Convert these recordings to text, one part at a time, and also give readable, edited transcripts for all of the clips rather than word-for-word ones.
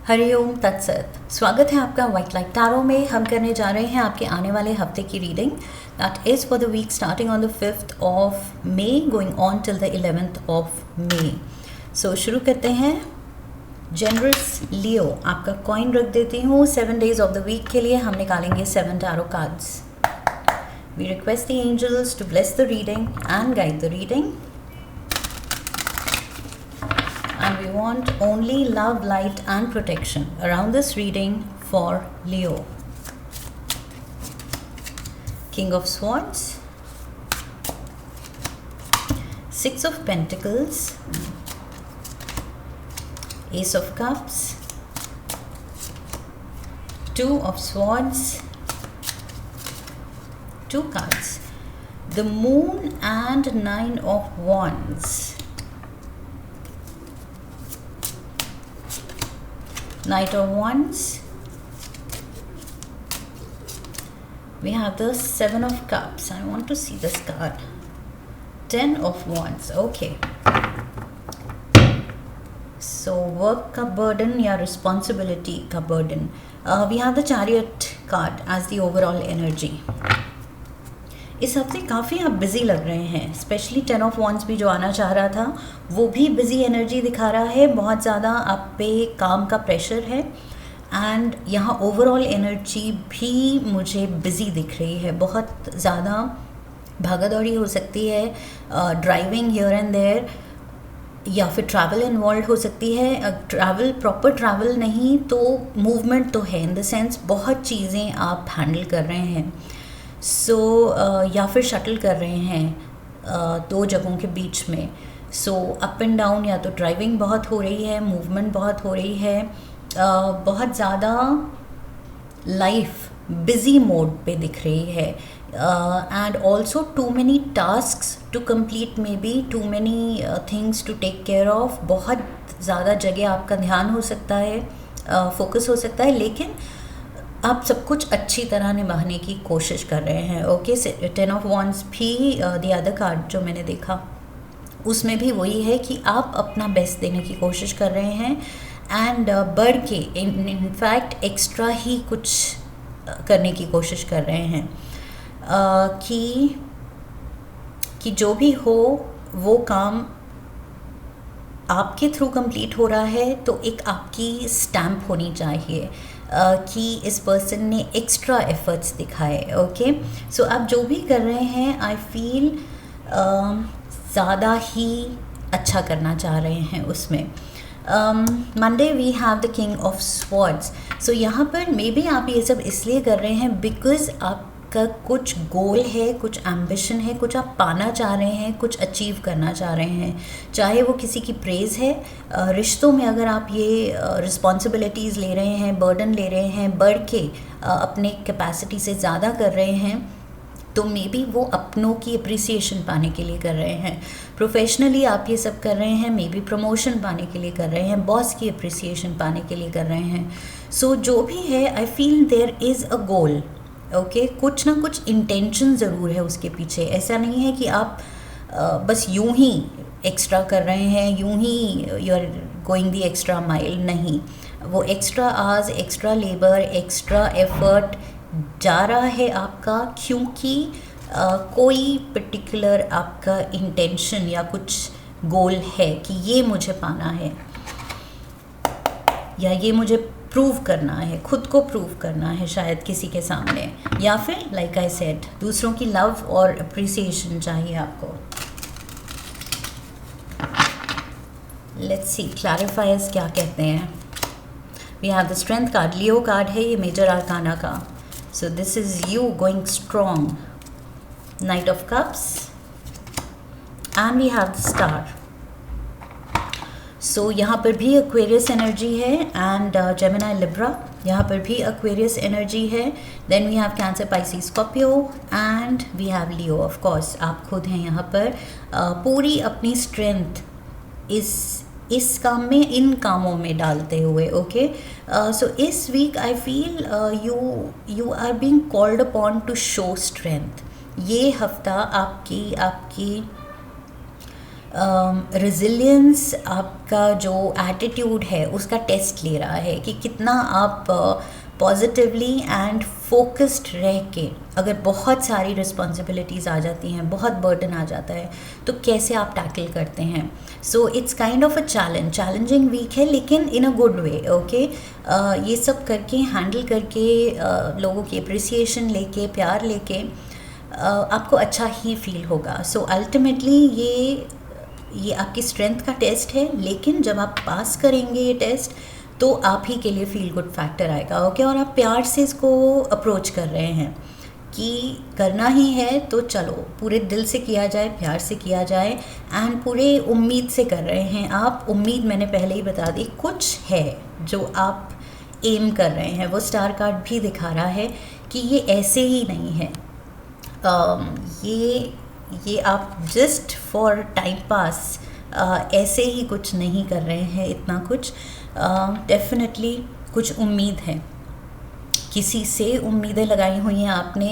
हरिओम तत्सत। स्वागत है आपका व्हाइट लाइट टैरो में। हम करने जा रहे हैं आपके आने वाले हफ्ते की reading that is for the week starting on the 5th of May going on till the 11th of May. So शुरू करते हैं। जनरस लियो, आपका कॉइन रख देती हूँ 7 days ऑफ द वीक के लिए। हम निकालेंगे 7 tarot cards. We request the angels to bless the reading and guide the reading. And we want only love, light and protection around this reading for Leo. King of Swords, Six of Pentacles, Ace of Cups, Two of Swords, two cards, the Moon and Nine of Wands. Knight of Wands. We have the Seven of Cups. I want to see this card. 10 of Wands. Okay. So work का burden या responsibility का burden. We have the Chariot card as the overall energy. इस हफ्ते काफ़ी आप busy लग रहे हैं, स्पेशली 10 ऑफ वॉन्ड्स भी जो आना चाह रहा था वो भी बिज़ी एनर्जी दिखा रहा है। बहुत ज़्यादा आप पे काम का प्रेशर है एंड यहाँ ओवरऑल एनर्जी भी मुझे बिज़ी दिख रही है। बहुत ज़्यादा भागादौड़ी हो सकती है, ड्राइविंग हियर एंड देयर, या फिर ट्रैवल इन्वॉल्व हो सकती है। ट्रैवल प्रॉपर ट्रैवल नहीं तो मूवमेंट तो है, इन द सेंस बहुत चीज़ें आप हैंडल कर रहे हैं। या फिर शटल कर रहे हैं दो जगहों के बीच में। अप एंड डाउन, या तो ड्राइविंग बहुत हो रही है, मूवमेंट बहुत हो रही है, बहुत ज़्यादा लाइफ बिज़ी मोड पे दिख रही है। And also too many tasks to complete, maybe too many things to take care of. बहुत ज़्यादा जगह आपका ध्यान हो सकता है, फोकस हो सकता है, लेकिन आप सब कुछ अच्छी तरह निभाने की कोशिश कर रहे हैं। ओके, 10 ऑफ वॉन्ड्स भी द अदर कार्ड जो मैंने देखा उसमें भी वही है कि आप अपना बेस्ट देने की कोशिश कर रहे हैं एंड बढ़ के इनफैक्ट एक्स्ट्रा ही कुछ करने की कोशिश कर रहे हैं। कि जो भी हो वो काम आपके थ्रू कंप्लीट हो रहा है तो एक आपकी स्टैम्प होनी चाहिए कि इस पर्सन ने एक्स्ट्रा एफर्ट्स दिखाए। ओके, सो आप जो भी कर रहे हैं आई फील ज़्यादा ही अच्छा करना चाह रहे हैं उसमें। Monday we have the king of swords. So यहाँ पर मे बी आप ये सब इसलिए कर रहे हैं बिकॉज आपका कुछ गोल है, कुछ एम्बिशन है, कुछ आप पाना चाह रहे हैं, कुछ अचीव करना चाह रहे हैं। चाहे वो किसी की प्रेज़ है, रिश्तों में अगर आप ये रिस्पॉन्सिबिलिटीज़ ले रहे हैं, बर्डन ले रहे हैं, बढ़ के अपने कैपेसिटी से ज़्यादा कर रहे हैं, तो मे बी वो अपनों की अप्रिसिएशन पाने के लिए कर रहे हैं। प्रोफेशनली आप ये सब कर रहे हैं, मे बी प्रमोशन पाने के लिए कर रहे हैं, बॉस की अप्रिसिएशन पाने के लिए कर रहे हैं। सो जो भी है I feel there is a goal. Okay, कुछ ना कुछ इंटेंशन ज़रूर है उसके पीछे। ऐसा नहीं है कि आप बस यूं ही एक्स्ट्रा कर रहे हैं, यूं ही you are going the extra mile. नहीं, वो extra hours, extra labour, extra effort जा रहा है आपका क्योंकि कोई पर्टिकुलर आपका इंटेंशन या कुछ गोल है कि ये मुझे पाना है या ये मुझे प्रूव करना है, खुद को प्रूव करना है शायद किसी के सामने, या फिर लाइक आई सेड दूसरों की लव और अप्रिसिएशन चाहिए आपको। लेट्स सी क्लैरिफायर्स क्या कहते हैं। We have the strength card, Leo card है ये मेजर आर्काना का। So this is you going strong. Knight of cups and we have the star. So यहाँ पर भी एक्वेरियस एनर्जी है एंड जेमिनी लिब्रा, यहाँ पर भी एक्वेरियस एनर्जी है। Then we have Cancer, Pisces, Scorpio and we have Leo. Of course आप खुद हैं यहाँ पर पूरी अपनी स्ट्रेंथ इस काम में, इन कामों में डालते हुए। ओके, सो इस week I feel you are being called upon to show strength. ये हफ्ता आपकी रेजिलियंस आपका जो एटीट्यूड है उसका टेस्ट ले रहा है कि कितना आप पॉजिटिवली एंड फोकस्ड रह के, अगर बहुत सारी रिस्पॉन्सिबिलिटीज़ आ जाती हैं, बहुत बर्डन आ जाता है, तो कैसे आप टैकल करते हैं. So it's kind of a challenging week है, लेकिन इन अ गुड वे. ओके, ये सब करके, हैंडल करके, लोगों की अप्रिसिएशन लेके, प्यार लेके, आपको अच्छा ही फील होगा. सो अल्टीमेटली ये आपकी स्ट्रेंथ का टेस्ट है, लेकिन जब आप पास करेंगे ये टेस्ट तो आप ही के लिए फील गुड फैक्टर आएगा. ओके, और आप प्यार से इसको अप्रोच कर रहे हैं कि करना ही है तो चलो, पूरे दिल से किया जाए, प्यार से किया जाए, एंड पूरे उम्मीद से कर रहे हैं आप. उम्मीद मैंने पहले ही बता दी, कुछ है जो आप एम कर रहे हैं. वो स्टार कार्ड भी दिखा रहा है कि ये ऐसे ही नहीं है. ये आप जस्ट फॉर टाइम पास ऐसे ही कुछ नहीं कर रहे हैं. इतना कुछ डेफिनेटली कुछ उम्मीद है, किसी से उम्मीदें लगाई हुई हैं आपने,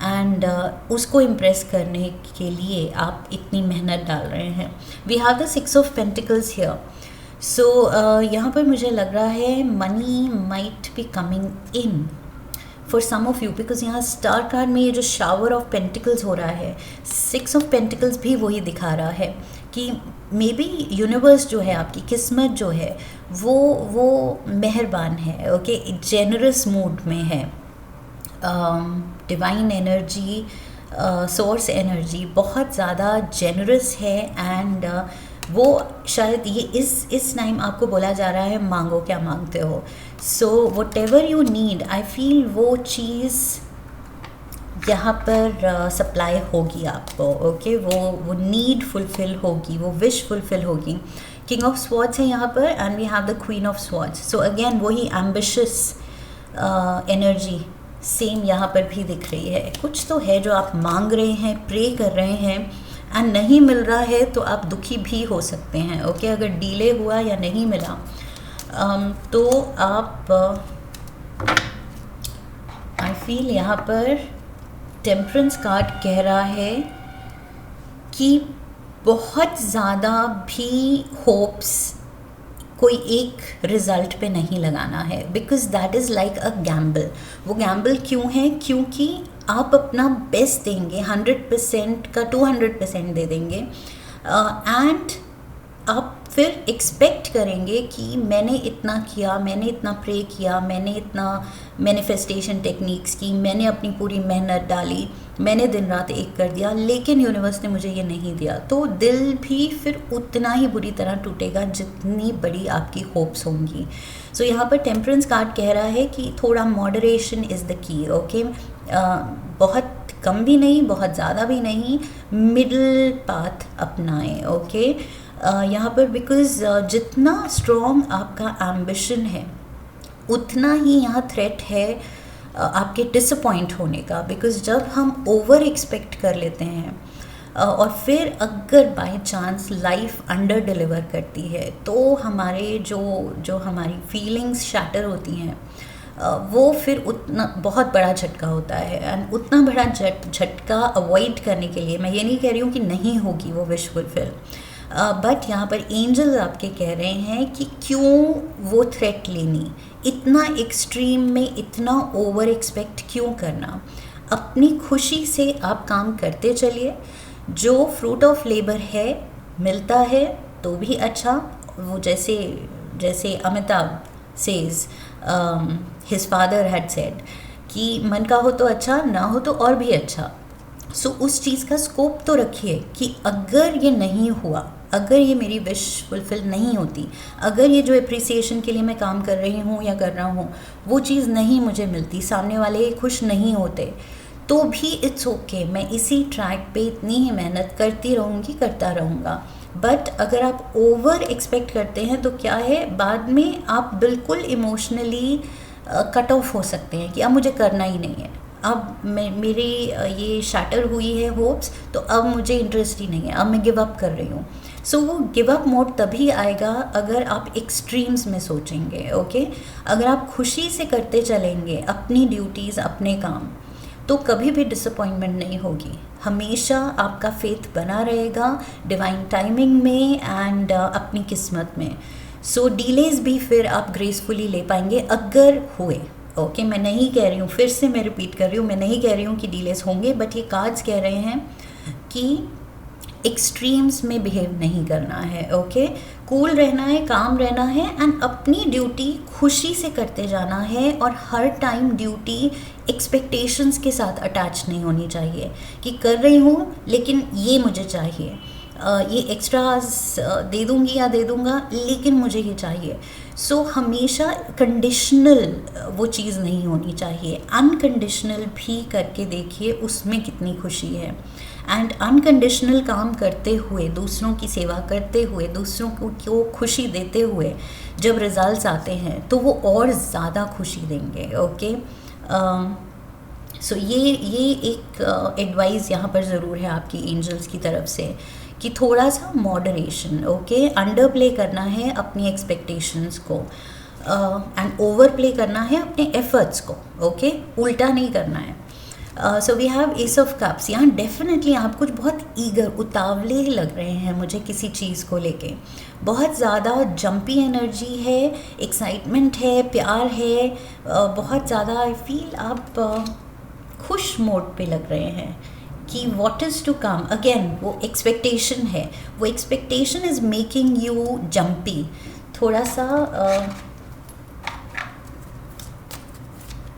एंड उसको इम्प्रेस करने के लिए आप इतनी मेहनत डाल रहे हैं. We have the 6 of pentacles here. So यहाँ पर मुझे लग रहा है money might be coming in for some of you, because यहाँ स्टार कार्ड में ये जो शावर ऑफ पेंटिकल्स हो रहा है, 6 ऑफ पेंटिकल्स भी वही दिखा रहा है कि मे बी यूनिवर्स जो है, आपकी किस्मत जो है, वो मेहरबान है. ओके, जेनरस मूड में है. डिवाइन एनर्जी, सोर्स एनर्जी बहुत ज़्यादा जेनरस है, एंड वो शायद ये इस टाइम आपको बोला जा रहा है मांगो, क्या मांगते हो. So what ever you need, I feel वो चीज़ यहाँ पर सप्लाई होगी आपको. ओके, वो नीड फुलफ़िल होगी, वो विश फुलफ़िल होगी. किंग ऑफ स्वॉर्ड्स है यहाँ पर, and we have the queen of swords. So again वही एम्बिशियस एनर्जी सेम यहाँ पर भी दिख रही है. कुछ तो है जो आप मांग रहे हैं, प्रे कर रहे हैं, एंड नहीं मिल रहा है तो आप दुखी भी हो सकते हैं. ओके, अगर डिले हुआ या नहीं मिला तो आप आई फील यहाँ पर टेम्परेंस कार्ड कह रहा है कि बहुत ज़्यादा भी होप्स कोई एक रिज़ल्ट पे नहीं लगाना है, because that is like a gamble. वो गैम्बल क्यों है? क्योंकि आप अपना बेस्ट देंगे, 100% का 200% दे देंगे, एंड आप फिर एक्सपेक्ट करेंगे कि मैंने इतना किया, मैंने इतना प्रे किया, मैंने इतना मैनिफेस्टेशन टेक्निक्स की, मैंने अपनी पूरी मेहनत डाली, मैंने दिन रात एक कर दिया, लेकिन यूनिवर्स ने मुझे ये नहीं दिया. तो दिल भी फिर उतना ही बुरी तरह टूटेगा जितनी बड़ी आपकी होप्स होंगी. सो यहाँ पर टेम्परेंस कार्ड कह रहा है कि थोड़ा moderation is the key. Okay, बहुत कम भी नहीं, बहुत ज़्यादा भी नहीं, मिडल पाथ अपनाएं. ओके, यहाँ पर बिकॉज जितना स्ट्रॉन्ग आपका एम्बिशन है उतना ही यहाँ थ्रेट है आपके डिसअपॉइंट होने का. बिकॉज जब हम ओवर एक्सपेक्ट कर लेते हैं और फिर अगर by chance life under deliver करती है तो हमारे जो हमारी फीलिंग्स शैटर होती हैं वो फिर उतना बहुत बड़ा झटका होता है. एंड उतना बड़ा झटका अवॉइड करने के लिए, मैं ये नहीं कह रही हूँ कि नहीं होगी वो विश फुलफिल, बट यहाँ पर एंजल्स आपके कह रहे हैं कि क्यों वो थ्रेट लेनी, इतना एक्सट्रीम में इतना ओवर एक्सपेक्ट क्यों करना. अपनी खुशी से आप काम करते चलिए, जो फ्रूट ऑफ लेबर है मिलता है तो भी अच्छा. वो जैसे Amitabh says his father had said कि मन का हो तो अच्छा, ना हो तो और भी अच्छा. सो उस चीज़ का स्कोप तो रखिए कि अगर ये नहीं हुआ, अगर ये मेरी विश फुलफिल नहीं होती, अगर ये जो एप्रिसिएशन के लिए मैं काम कर रही हूँ या कर रहा हूँ वो चीज़ नहीं मुझे मिलती, सामने वाले खुश नहीं होते, तो भी इट्स ओके. मैं इसी ट्रैक पे इतनी ही मेहनत करती रहूँगी, करता रहूँगा. बट अगर आप ओवर एक्सपेक्ट करते हैं तो क्या है, बाद में आप बिल्कुल इमोशनली कट ऑफ हो सकते हैं कि अब मुझे करना ही नहीं है, अब मेरी ये शैटर हुई है होप्स, तो अब मुझे इंटरेस्ट ही नहीं है, अब मैं गिव अप कर रही हूँ. सो वो गिव अप मोड तभी आएगा अगर आप एक्सट्रीम्स में सोचेंगे. ओके, अगर आप खुशी से करते चलेंगे अपनी ड्यूटीज़, अपने काम, तो कभी भी डिसअपॉइंटमेंट नहीं होगी, हमेशा आपका फेथ बना रहेगा डिवाइन टाइमिंग में एंड अपनी किस्मत में। सो डिलेज भी फिर आप ग्रेसफुली ले पाएंगे अगर हुए। ओके, मैं नहीं कह रही हूँ, फिर से मैं रिपीट कर रही हूँ, मैं नहीं कह रही हूँ कि डिलेज होंगे, बट ये कार्ड्स कह रहे हैं कि एक्सट्रीम्स में बिहेव नहीं करना है। ओके, कूल रहना है, काम रहना है एंड अपनी ड्यूटी खुशी से करते जाना है। और हर टाइम ड्यूटी एक्सपेक्टेशंस के साथ अटैच नहीं होनी चाहिए कि कर रही हूँ लेकिन ये मुझे चाहिए, ये एक्स्ट्रास दे दूँगी या दे दूँगा लेकिन मुझे ये चाहिए। सो हमेशा कंडीशनल वो चीज़ नहीं होनी चाहिए, अनकंडीशनल भी करके देखिए उसमें कितनी खुशी है। एंड अनकंडीशनल काम करते हुए, दूसरों की सेवा करते हुए, दूसरों को खुशी देते हुए जब रिजल्ट्स आते हैं तो वो और ज़्यादा खुशी देंगे। ओके, सो ये एक एडवाइस यहाँ पर ज़रूर है आपकी एंजल्स की तरफ से कि थोड़ा सा मॉडरेशन। ओके, अंडर प्ले करना है अपनी एक्सपेक्टेशंस को एंड ओवर प्ले करना है अपने एफर्ट्स को। ओके, उल्टा नहीं करना है। So we have ace of cups. यहाँ डेफिनेटली आप कुछ बहुत ईगर, उतावले लग रहे हैं मुझे किसी चीज़ को लेके, बहुत ज़्यादा जंपी एनर्जी है, एक्साइटमेंट है, प्यार है, बहुत ज़्यादा आई फील आप खुश मोड पे लग रहे हैं कि what is to come. Again वो एक्सपेक्टेशन है, वो expectation is making you jumpy. थोड़ा सा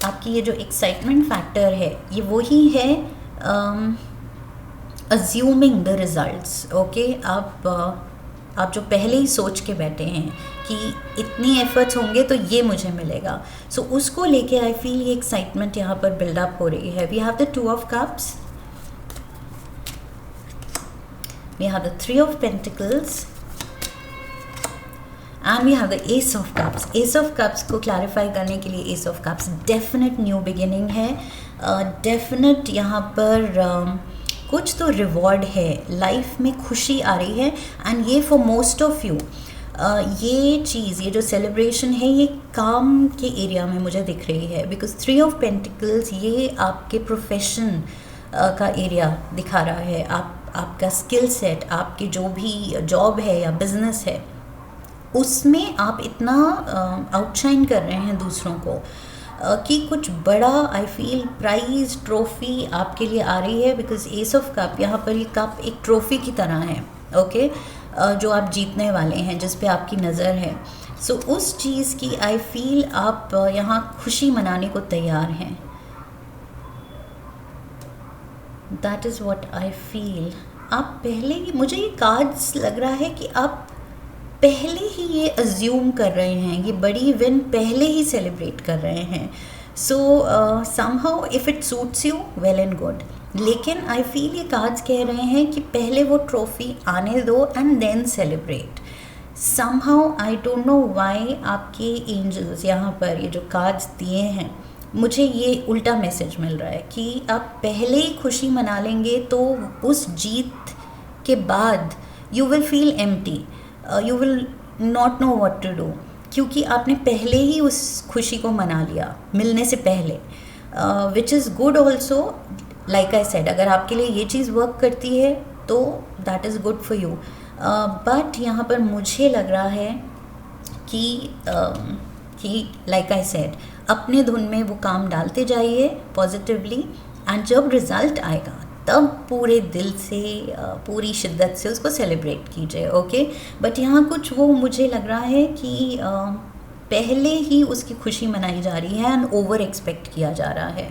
आपकी ये जो एक्साइटमेंट फैक्टर है ये वही है अज्यूमिंग द रिजल्ट्स। ओके, आप जो पहले ही सोच के बैठे हैं कि इतनी एफर्ट्स होंगे तो ये मुझे मिलेगा, सो उसको लेके आई फील ये एक्साइटमेंट यहाँ पर बिल्डअप हो रही है। We have the 2 of cups, we have the 3 of pentacles and we have the ace of cups. Ace of cups को क्लैरिफाई करने के लिए, ace of cups definite new beginning है, डेफिनेट यहाँ पर कुछ तो रिवॉर्ड है, लाइफ में खुशी आ रही है एंड ये फॉर मोस्ट ऑफ यू ये चीज़, ये जो सेलिब्रेशन है ये काम के एरिया में मुझे दिख रही है, बिकॉज 3 ऑफ पेंटिकल्स ये आपके प्रोफेशन का एरिया दिखा रहा है, आपका स्किल सेट, आपकी जो भी जॉब है या बिजनेस है उसमें आप इतना आउटशाइन कर रहे हैं दूसरों को कि कुछ बड़ा आई फील प्राइज, ट्रॉफी आपके लिए आ रही है। बिकॉज एस ऑफ कप यहाँ पर ये कप एक ट्रॉफी की तरह है। ओके, जो आप जीतने वाले हैं, जिस पे आपकी नज़र है। सो उस चीज़ की आई फील आप यहाँ खुशी मनाने को तैयार हैं। That is what I feel. आप पहले ही, मुझे ये कार्ड्स लग रहा है कि आप पहले ही ये अज्यूम कर रहे हैं, ये बड़ी विन पहले ही सेलिब्रेट कर रहे हैं। सो somehow if it suits you well and good, लेकिन आई फील ये कार्ड्स कह रहे हैं कि पहले वो ट्रॉफी आने दो and then celebrate. Somehow I don't know why आपके एंजल्स यहाँ पर ये जो कार्ड्स दिए हैं, मुझे ये उल्टा मैसेज मिल रहा है कि आप पहले ही खुशी मना लेंगे तो उस जीत के बाद you will feel empty, you will not know what to do, क्योंकि आपने पहले ही उस खुशी को मना लिया मिलने से पहले, which is good also. Like I said, अगर आपके लिए ये चीज़ वर्क करती है तो that is good for you. But यहाँ पर मुझे लग रहा है कि लाइक आई सेड, अपने धुन में वो काम डालते जाइए पॉजिटिवली एंड जब रिज़ल्ट आएगा तब पूरे दिल से, पूरी शिद्दत से उसको सेलिब्रेट कीजिए। ओके, बट यहाँ कुछ वो मुझे लग रहा है कि पहले ही उसकी खुशी मनाई जा रही है एंड ओवर एक्सपेक्ट किया जा रहा है।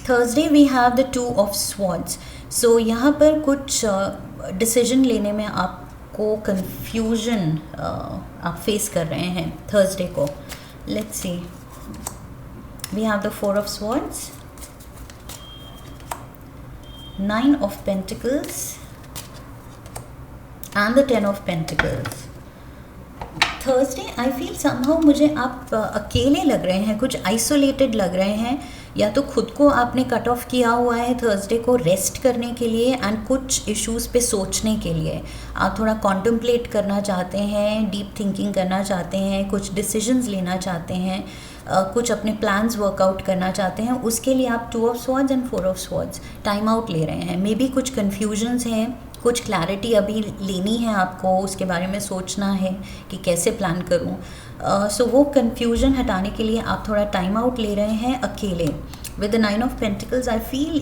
Thursday we have the 2 of swords. So यहाँ पर कुछ डिसीजन लेने में आपको कंफ्यूजन आप फेस कर रहे हैं थर्सडे को। Let's see, we have the 4 of swords, 9 of Pentacles and the 10 of Pentacles. Thursday I feel somehow मुझे आप अकेले लग रहे हैं, कुछ आइसोलेटेड लग रहे हैं, या तो खुद को आपने कट ऑफ किया हुआ है थर्सडे को रेस्ट करने के लिए एंड कुछ इश्यूज़ पे सोचने के लिए। आप थोड़ा कॉन्टम्पलेट करना चाहते हैं, डीप थिंकिंग करना चाहते हैं, कुछ डिसीजंस लेना चाहते हैं, कुछ अपने प्लान्स वर्कआउट करना चाहते हैं। उसके लिए आप 2 of swords and 4 of swords time out ले रहे हैं। मे बी कुछ कन्फ्यूजन्स हैं, कुछ क्लैरिटी अभी लेनी है आपको, उसके बारे में सोचना है कि कैसे प्लान करूं। सो वो कन्फ्यूजन हटाने के लिए आप थोड़ा टाइम आउट ले रहे हैं अकेले। With the 9 of pentacles I feel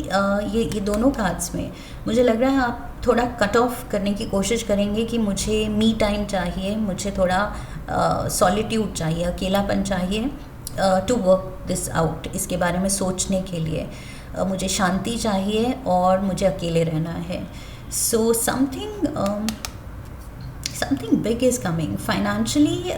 ये दोनों कार्ड्स में मुझे लग रहा है आप थोड़ा कट ऑफ करने की कोशिश करेंगे कि मुझे मी टाइम चाहिए, मुझे थोड़ा सॉलिट्यूड चाहिए, अकेलापन चाहिए टू वर्क दिस आउट, इसके बारे में सोचने के लिए मुझे शांति चाहिए और मुझे अकेले रहना है। So something big is coming financially,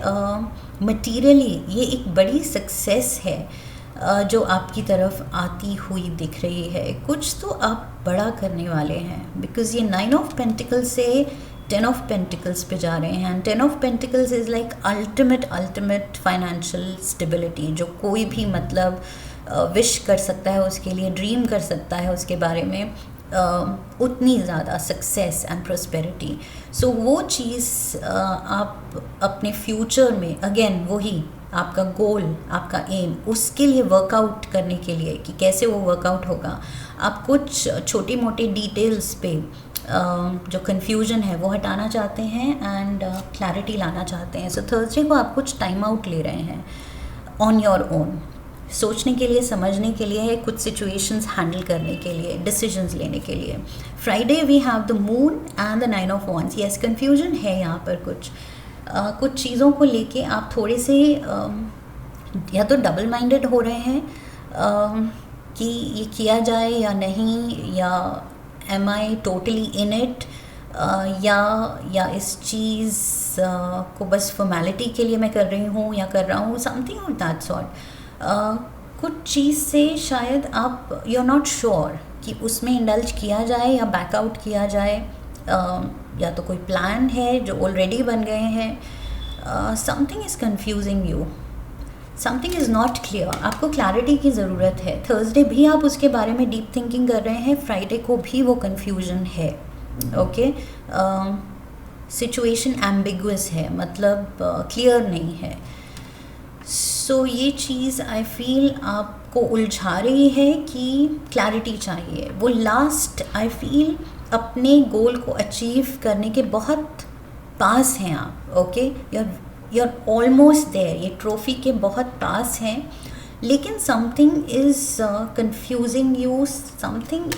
materially ये एक बड़ी सक्सेस है जो आपकी तरफ आती हुई दिख रही है। कुछ तो आप बड़ा करने वाले हैं, बिकॉज ये 9 ऑफ पेंटिकल्स से 10 ऑफ पेंटिकल्स पे जा रहे हैं। 10 of pentacles is like ultimate financial stability, जो कोई भी मतलब विश कर सकता है उसके लिए, ड्रीम कर सकता है उसके बारे में, उतनी ज़्यादा सक्सेस एंड प्रोस्पेरिटी। सो वो चीज़ आप अपने फ्यूचर में अगेन वही आपका गोल, आपका एम, उसके लिए वर्कआउट करने के लिए कि कैसे वो वर्कआउट होगा, आप कुछ छोटी मोटी डिटेल्स पे जो कन्फ्यूजन है वो हटाना चाहते हैं एंड क्लैरिटी लाना चाहते हैं। सो थर्सडे को आप कुछ टाइम आउट ले रहे हैं ऑन योर ओन, सोचने के लिए, समझने के लिए, कुछ सिचुएशंस हैंडल करने के लिए, डिसीजंस लेने के लिए। Friday we have the moon and the 9 of wands. Yes, confusion है यहाँ पर कुछ चीज़ों को लेके आप थोड़े से या तो डबल माइंडेड हो रहे हैं कि ये किया जाए या नहीं, या am I totally in it, या इस चीज़ को बस फॉर्मेलिटी के लिए मैं कर रही हूँ या कर रहा हूँ, समथिंग ऑफ दैट सॉर्ट। कुछ चीज़ से शायद आप यू आर नॉट श्योर कि उसमें इंडल्ज किया जाए या बैकआउट किया जाए, या तो कोई प्लान है जो ऑलरेडी बन गए हैं। Something is confusing you, something is not clear, आपको क्लैरिटी की ज़रूरत है। थर्सडे भी आप उसके बारे में डीप थिंकिंग कर रहे हैं, फ्राइडे को भी वो कन्फ्यूजन है। ओके, सिचुएशन एम्बिगुअस है, मतलब क्लियर नहीं है। सो ये चीज़ आई फील आपको उलझा रही है कि क्लैरिटी चाहिए। वो लास्ट आई फील अपने गोल को अचीव करने के बहुत पास हैं आप। Okay, you are almost there, ये ट्रॉफी के बहुत पास हैं, लेकिन something is confusing you, something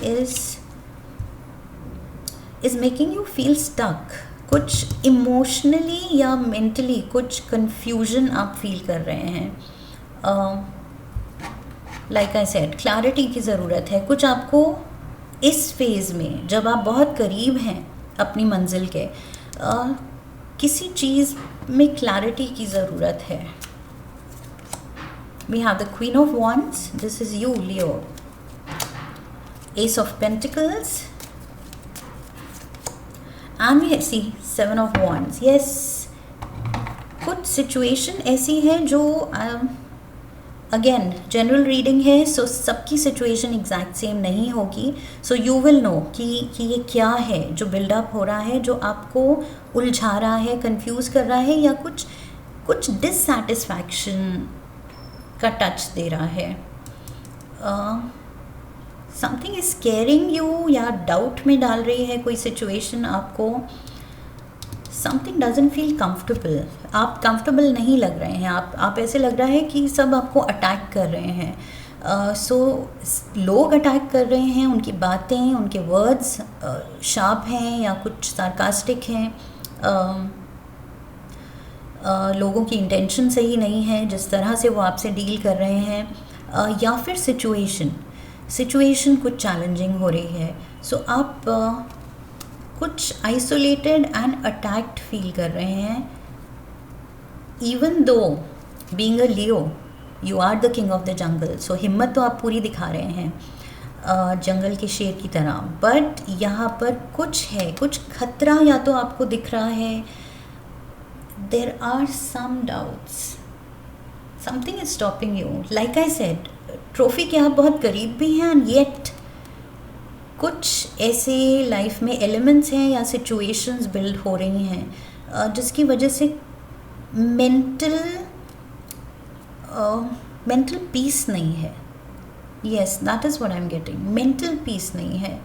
is making you feel stuck. कुछ इमोशनली या मेंटली कुछ कंफ्यूजन आप फील कर रहे हैं। लाइक आई सेड, क्लैरिटी की ज़रूरत है। कुछ आपको इस फेज़ में, जब आप बहुत करीब हैं अपनी मंजिल के, किसी चीज़ में क्लैरिटी की ज़रूरत है। We have the queen of wands, this is you Leo, ace of pentacles, and we see 7 of wands. Yes, कुछ सिचुएशन ऐसी है जो अगेन जनरल रीडिंग है, सो सबकी सिचुएशन एग्जैक्ट सेम नहीं होगी। सो यू विल नो कि ये क्या है जो बिल्डअप हो रहा है, जो आपको उलझा रहा है, कंफ्यूज कर रहा है, या कुछ डिससैटिस्फैक्शन का टच दे रहा है। समथिंग इज स्केयरिंग यू, या डाउट में डाल रही है कोई सिचुएशन आपको। समथिंग डजंट फील कंफर्टेबल, आप कंफर्टेबल नहीं लग रहे हैं, आप ऐसे लग रहा है कि सब आपको अटैक कर रहे हैं। सो लोग अटैक कर रहे हैं, उनकी बातें, उनके वर्ड्स शार्प हैं या कुछ सार्कास्टिक हैं। लोगों की इंटेंशन सही नहीं है जिस तरह से वो आपसे डील कर रहे हैं, या फिर सिचुएशन कुछ चैलेंजिंग हो रही है। सो आप कुछ आइसोलेटेड एंड अटैक्ड फील कर रहे हैं। Even though being a Leo you are the king of the jungle, so हिम्मत तो आप पूरी दिखा रहे हैं जंगल के शेर की तरह, बट यहाँ पर कुछ है, कुछ खतरा या तो आपको दिख रहा है। There are some doubts, something is stopping you. Like I said, trophy के आप बहुत करीब भी हैं एंड येट कुछ ऐसे लाइफ में एलिमेंट्स हैं या सिचुएशंस बिल्ड हो रही हैं जिसकी वजह से मेंटल पीस नहीं है. Yes, that is what I am getting. Mental peace नहीं है.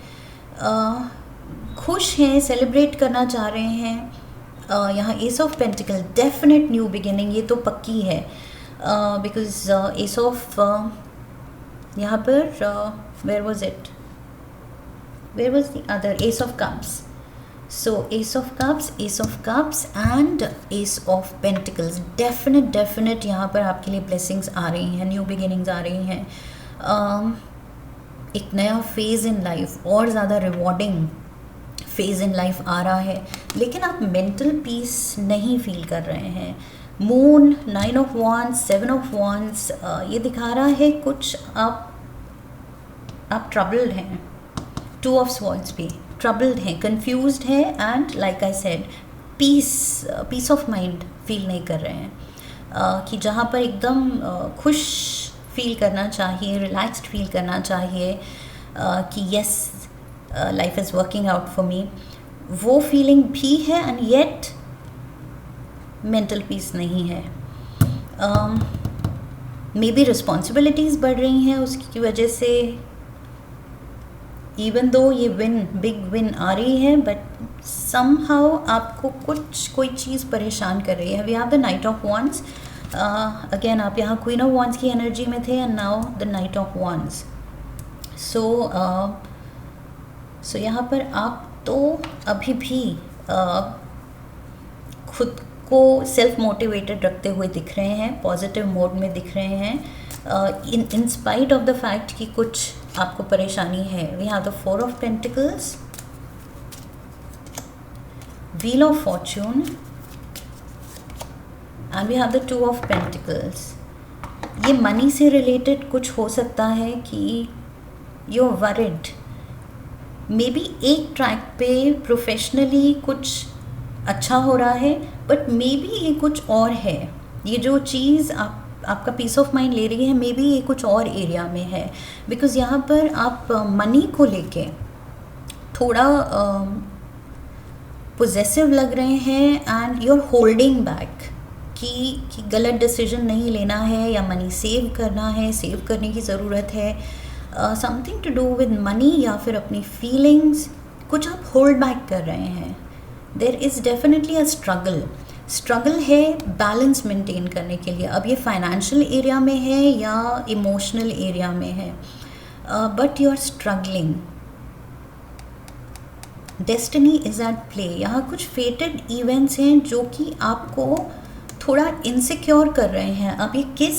खुश हैं, सेलिब्रेट करना चाह रहे हैं. यहाँ ace of pentacle, definite new beginning, ये तो पक्की है. बिकॉज एस ऑफ यहाँ पर where was it, where was the other, ace of cups. So ace of cups and ace of pentacles. Definite यहाँ पर आपके लिए ब्लेसिंग्स आ रही हैं, न्यू बिगिनिंग्स आ रही हैं. एक नया फेज़ इन लाइफ, और ज़्यादा रिवॉर्डिंग फेज़ इन लाइफ आ रहा है. लेकिन आप मेंटल पीस नहीं फील कर रहे हैं. Moon, 9 of wands, 7 of wands, ये दिखा रहा है कुछ आप ट्रबल्ड हैं. 2 ऑफ स्वॉर्ड्स भी ट्रबल्ड हैं, कंफ्यूज्ड हैं and like I said peace of mind feel नहीं कर रहे हैं. कि जहाँ पर एकदम खुश फील करना चाहिए, रिलैक्स्ड फील करना चाहिए कि yes life is working out for me, वो फीलिंग भी है एंड येट मेंटल पीस नहीं है. मे बी रिस्पॉन्सिबिलिटीज़ बढ़ रही हैं, उसकी वजह से इवन दो ये बिग विन आ रही है, बट समहाउ आपको कोई चीज़ परेशान कर रही है. We have the knight of wands. Again आप यहाँ क्वीन ऑफ वॉन्ड्स की एनर्जी में थे and now the knight of wands. So यहाँ पर आप तो अभी भी खुद को सेल्फ मोटिवेटेड रखते हुए दिख रहे हैं, पॉजिटिव मोड में दिख रहे हैं in spite of the fact कि कुछ आपको परेशानी है. We have the 4 of pentacles, wheel of fortune and we have the 2 of pentacles. ये मनी से रिलेटेड कुछ हो सकता है कि you are worried. Maybe एक ट्रैक पे प्रोफेशनली कुछ अच्छा हो रहा है, बट मे बी ये कुछ और है. ये जो चीज़ आपका पीस ऑफ माइंड ले रही है, मे बी ये कुछ और एरिया में है. बिकॉज़ यहाँ पर आप मनी को लेके थोड़ा पोजेसिव लग रहे हैं and you are holding back कि गलत डिसीजन नहीं लेना है या मनी सेव करना है, सेव करने की ज़रूरत है. Something to do with money या फिर अपनी फीलिंग्स, कुछ आप होल्ड बैक कर रहे हैं. There is definitely a struggle है बैलेंस मेंटेन करने के लिए. अब ये फाइनेंशियल एरिया में है या इमोशनल एरिया में है, but you are struggling. Destiny is at play. यहाँ कुछ फेटेड इवेंट्स हैं जो कि आपको थोड़ा इनसिक्योर कर रहे हैं. अब ये किस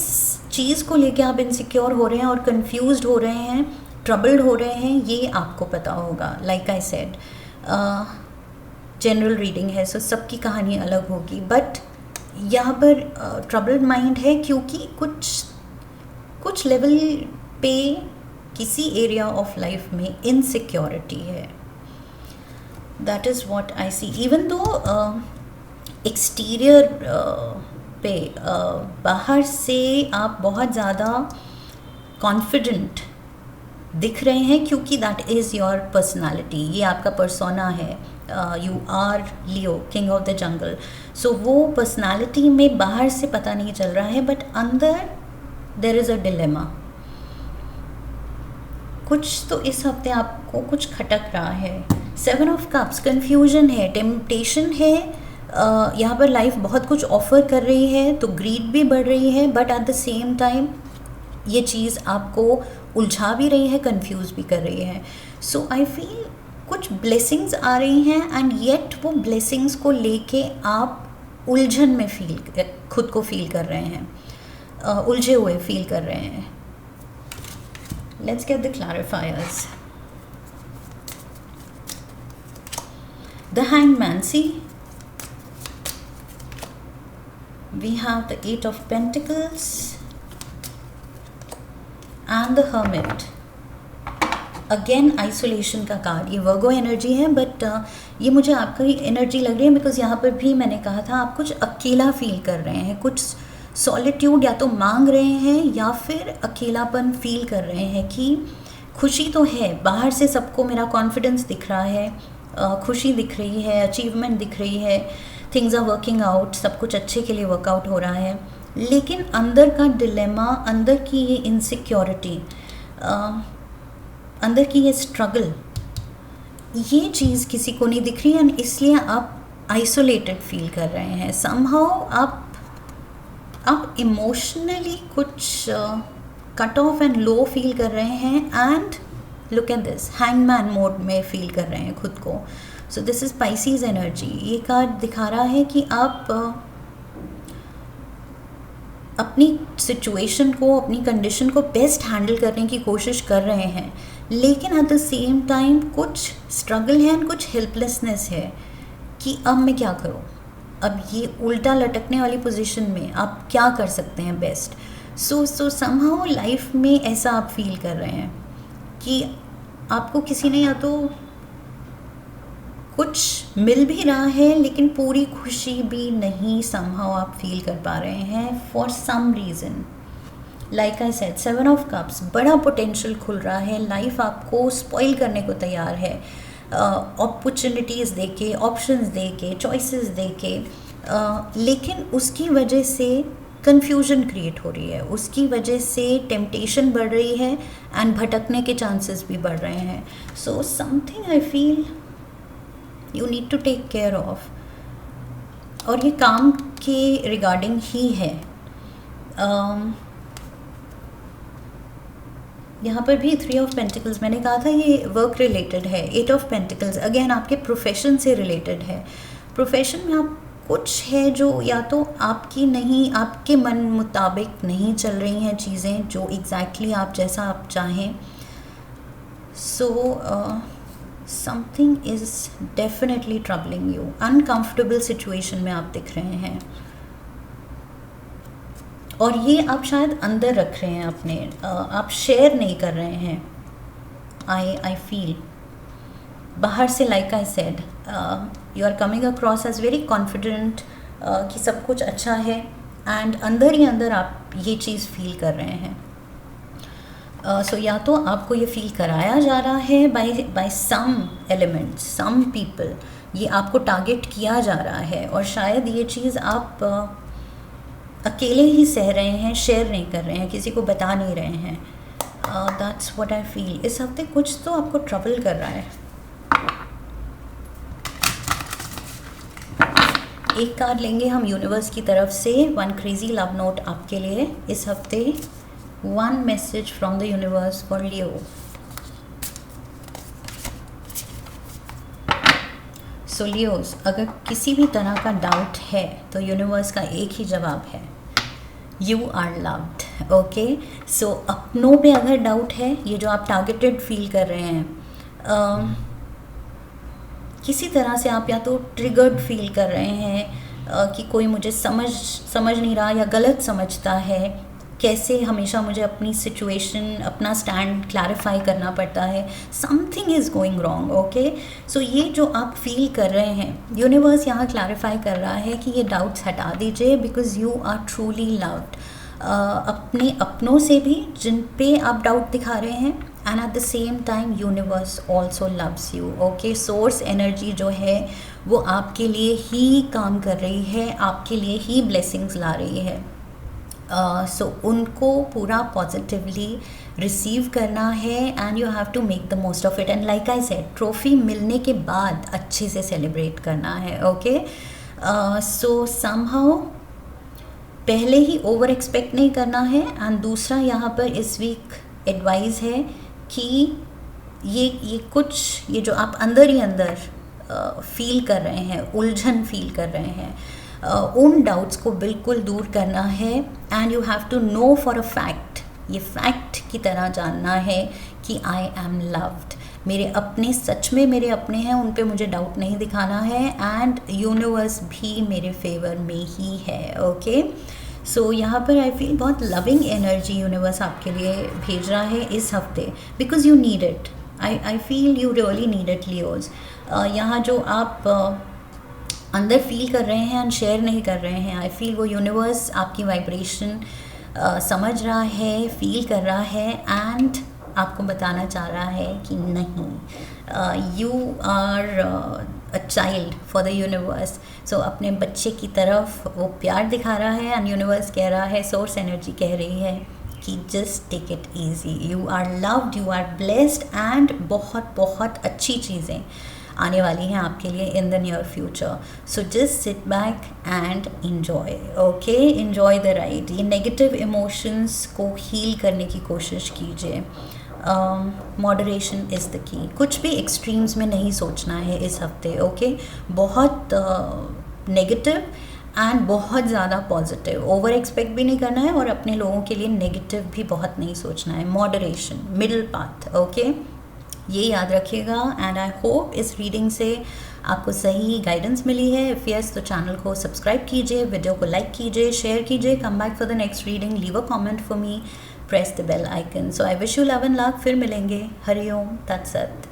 चीज़ को लेके आप इनसिक्योर हो रहे हैं और कंफ्यूज्ड हो रहे हैं, ट्रबल्ड हो रहे हैं, ये आपको पता होगा. Like I said, general reading है, सो सबकी कहानी अलग होगी, बट यहाँ पर ट्रबल्ड माइंड है क्योंकि कुछ लेवल पे किसी एरिया ऑफ लाइफ में इनसिक्योरिटी है. That is what I see. Even though exterior पे बाहर से आप बहुत ज़्यादा कॉन्फिडेंट दिख रहे हैं क्योंकि दैट इज़ योर पर्सनालिटी, ये आपका पर्सोना है. You are Leo, king of the jungle. So वो पर्सनालिटी में बाहर से पता नहीं चल रहा है, बट अंदर देयर इज़ अ डिलेमा. कुछ तो इस हफ्ते आपको कुछ खटक रहा है. 7 ऑफ कप्स, कन्फ्यूजन है, टेम्पटेशन है. यहाँ पर लाइफ बहुत कुछ ऑफ़र कर रही है तो ग्रीड भी बढ़ रही है, but at the same time ये चीज़ आपको उलझा भी रही है, कंफ्यूज भी कर रही है. सो आई फील कुछ ब्लेसिंग्स आ रही हैं एंड येट वो ब्लेसिंग्स को लेके आप उलझन में खुद को फील कर रहे हैं, उलझे हुए फील कर रहे हैं. Let's get the clarifiers. The hangman, see we have the 8 of Pentacles and the Hermit. Again isolation का कार्ड. ये वर्गो एनर्जी है, बट ये मुझे आपकी एनर्जी लग रही है बिकॉज यहाँ पर भी मैंने कहा था आप कुछ अकेला फील कर रहे हैं, कुछ सॉलिट्यूड या तो मांग रहे हैं या फिर अकेलापन फील कर रहे हैं कि खुशी तो है, बाहर से सबको मेरा कॉन्फिडेंस दिख रहा है, खुशी दिख रही है, अचीवमेंट दिख रही है, थिंग्स आर वर्किंग आउट, सब कुछ अच्छे के लिए वर्कआउट हो रहा है, लेकिन अंदर का डिलेमा, अंदर की ये इनसिक्योरिटी, अंदर की ये स्ट्रगल, ये चीज़ किसी को नहीं दिख रही है, इसलिए आप आइसोलेटेड फील कर रहे हैं। समहाउ आप इमोशनली कुछ cut off and low feel कर रहे हैं, and look at this, hangman mode में फील कर रहे हैं खुद को। So this is Pisces energy. ये कार्ड दिखा रहा है कि आप अपनी सिचुएशन को, अपनी कंडीशन को बेस्ट हैंडल करने की कोशिश कर रहे हैं, लेकिन एट द सेम टाइम कुछ स्ट्रगल है एंड कुछ हेल्पलेसनेस है कि अब मैं क्या करूं, अब ये उल्टा लटकने वाली पोजीशन में आप क्या कर सकते हैं बेस्ट। सो समहाउ लाइफ में ऐसा आप फील कर रहे हैं कि आपको किसी ने या तो कुछ मिल भी रहा है लेकिन पूरी खुशी भी नहीं समहाउ आप फील कर पा रहे हैं for some reason. Like I said, 7 of cups, बड़ा पोटेंशियल खुल रहा है, लाइफ आपको स्पॉइल करने को तैयार है, अपॉर्चुनिटीज़ दे के, ऑप्शंस दे के, चॉइसेस दे के, लेकिन उसकी वजह से कन्फ्यूजन क्रिएट हो रही है, उसकी वजह से टेम्पटेशन बढ़ रही है एंड भटकने के चांसेस भी बढ़ रहे हैं। So something I feel you need to take care of, और ये काम के रिगार्डिंग ही है। यहाँ पर भी 3 ऑफ पेंटिकल्स, मैंने कहा था ये वर्क रिलेटेड है। 8 ऑफ पेंटिकल्स अगेन आपके प्रोफेशन से रिलेटेड है। प्रोफेशन में आप कुछ है जो या तो आपकी नहीं, आपके मन मुताबिक नहीं चल रही हैं चीज़ें जो एग्जैक्टली आप जैसा आप चाहें। So something is definitely troubling you, uncomfortable situation में आप दिख रहे हैं, और ये आप शायद अंदर रख रहे हैं अपने, आप शेयर नहीं कर रहे हैं। आई फील बाहर से, like I said, you are coming across as very confident कि सब कुछ अच्छा है, एंड अंदर ही अंदर आप ये चीज़ फील कर रहे हैं। सो या तो आपको ये फील कराया जा रहा है by some elements, some people, ये आपको टारगेट किया जा रहा है, और शायद ये चीज़ आप अकेले ही सह रहे हैं, शेयर नहीं कर रहे हैं, किसी को बता नहीं रहे हैं। That's what I feel. इस हफ्ते कुछ तो आपको ट्रबल कर रहा है। एक कार्ड लेंगे हम यूनिवर्स की तरफ से, 1 क्रेजी लव नोट आपके लिए इस हफ्ते, 1 message from the universe for Leo. So Leos, अगर किसी भी तरह का डाउट है तो यूनिवर्स का एक ही जवाब है, यू आर लव्ड। ओके, सो अपनों पे अगर डाउट है, ये जो आप टारगेटेड फील कर रहे हैं, किसी तरह से आप या तो ट्रिगर्ड फील कर रहे हैं कि कोई मुझे समझ नहीं रहा या गलत समझता है, कैसे हमेशा मुझे अपनी सिचुएशन, अपना स्टैंड क्लैरिफाई करना पड़ता है, something is going wrong. Okay, so ये जो आप फील कर रहे हैं, यूनिवर्स यहाँ क्लैरिफाई कर रहा है कि ये डाउट्स हटा दीजिए, because you are truly loved. अपने अपनों से भी जिन पे आप डाउट दिखा रहे हैं, and at the same time universe also loves you. Okay, source energy जो है वो आपके लिए ही काम कर रही है, आपके लिए ही ब्लेसिंग्स ला रही है। सो उनको पूरा पॉजिटिवली रिसीव करना है, and you have to make the most of it, and like I said, trophy मिलने के बाद अच्छे से सेलिब्रेट करना है। ओके, सो समहाउ पहले ही ओवर एक्सपेक्ट नहीं करना है, एंड दूसरा यहाँ पर इस वीक एडवाइस है कि ये कुछ, ये जो आप अंदर ही अंदर फील कर रहे हैं, उलझन फील कर रहे हैं, उन डाउट्स को बिल्कुल दूर करना है, and you have to know for a fact, ये फैक्ट की तरह जानना है कि आई एम लव्ड। मेरे अपने सच में मेरे अपने हैं, उन पे मुझे डाउट नहीं दिखाना है, एंड यूनिवर्स भी मेरे फेवर में ही है। ओके, सो यहाँ पर आई फील बहुत लविंग एनर्जी यूनिवर्स आपके लिए भेज रहा है इस हफ्ते, because you need it. I feel you really need it Leos. यहाँ जो आप अंदर फील कर रहे हैं एंड शेयर नहीं कर रहे हैं। आई फील वो यूनिवर्स आपकी वाइब्रेशन समझ रहा है, फील कर रहा है एंड आपको बताना चाह रहा है कि नहीं, you are a child for the universe. So अपने बच्चे की तरफ वो प्यार दिखा रहा है एंड यूनिवर्स कह रहा है, सोर्स एनर्जी कह रही है कि just take it easy, you are loved, you are blessed and बहुत बहुत अच्छी चीज़ें आने वाली हैं आपके लिए in the near future. So just sit back and enjoy, okay, enjoy the ride. ये नेगेटिव इमोशंस को हील करने की कोशिश कीजिए। Moderation is the key. कुछ भी एक्सट्रीम्स में नहीं सोचना है इस हफ्ते, ओके। बहुत नेगेटिव एंड बहुत ज़्यादा पॉजिटिव, ओवर एक्सपेक्ट भी नहीं करना है और अपने लोगों के लिए नेगेटिव भी बहुत नहीं सोचना है। मॉडरेशन, मिडिल पाथ, ओके, ये याद रखिएगा। एंड आई होप इस रीडिंग से आपको सही गाइडेंस मिली है। इफ़ यस तो चैनल को सब्सक्राइब कीजिए, वीडियो को लाइक कीजिए, शेयर कीजिए, come back for the next reading, leave a comment for me, press the bell icon. So I wish you love and luck. फिर मिलेंगे। हरिओम तत्सत।